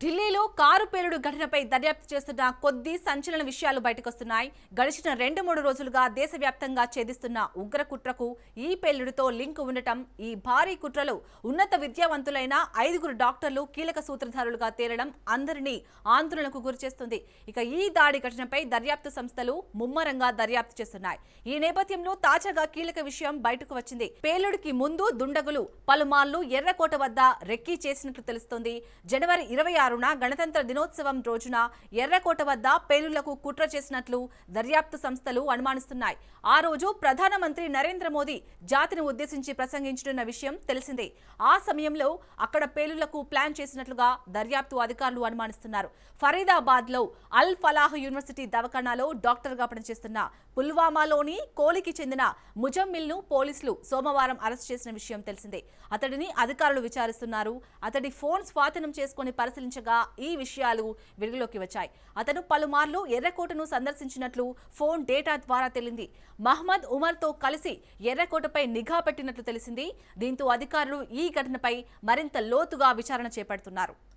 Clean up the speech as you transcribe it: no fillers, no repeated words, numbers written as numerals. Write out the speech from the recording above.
ఢిల్లీలో కారు పేలుడు ఘటనపై దర్యాప్తు చేస్తున్న కొద్ది సంచలన విషయాలు బయటకొస్తున్నాయి. గడిచిన 2-3 రోజులుగా దేశవ్యాప్తంగా ఛేదిస్తున్న ఉగ్ర కుట్రకు ఈ పేలుడుతో లింక్ ఉండటం, ఈ భారీ కుట్రలో ఉన్నత విద్యావంతులైన 5 డాక్టర్లు కీలక సూత్రధారులుగా తేలడం అందరినీ ఆందోళనకు గురిచేస్తుంది. ఇక ఈ దాడి ఘటనపై దర్యాప్తు సంస్థలు ముమ్మరంగా దర్యాప్తు చేస్తున్నాయి. ఈ నేపథ్యంలో తాజాగా కీలక విషయం బయటకు వచ్చింది. పేలుడికి ముందు దుండగులు పలుమార్లు ఎర్రకోట వద్ద రెక్కీ చేసినట్లు తెలుస్తోంది. జనవరి 26న గణతంత్ర దినోత్సవం రోజున ఎర్రకోట వద్ద పేలుళ్లకు కుట్ర చేసినట్లు దర్యాప్తు సంస్థలు అనుమానిస్తున్నాయి. ఆ రోజు ప్రధానమంత్రి నరేంద్ర మోదీ జాతిని ఉద్దేశించి ప్రసంగించనున్న విషయం తెలిసిందే. ఆ సమయంలో అక్కడ పేలుళ్లకు ప్లాన్ చేసినట్లుగా దర్యాప్తు అధికారులు అనుమానిస్తున్నారు. ఫరీదాబాద్ లో అల్ ఫలాహ్ యూనివర్సిటీ దవాఖానాలో డాక్టర్ గా పనిచేస్తున్న పుల్వామాలోని కోలికి చెందిన ముజమ్మిల్ ను పోలీసులు సోమవారం అరెస్ట్ చేసిన విషయం తెలిసిందే. అతడిని అధికారులు విచారిస్తున్నారు. అతడి ఫోన్ స్వాధీనం చేసుకుని పరిశీలించగా ఈ విషయాలు వెలుగులోకి వచ్చాయి. అతను పలుమార్లు ఎర్రకోటను సందర్శించినట్లు ఫోన్ డేటా ద్వారా తేలింది. మహ్మద్ ఉమర్ తో కలిసి ఎర్రకోటపై నిఘా పెట్టినట్లు తెలిసింది. దీంతో అధికారులు ఈ ఘటనపై మరింత లోతుగా విచారణ చేపడుతున్నారు.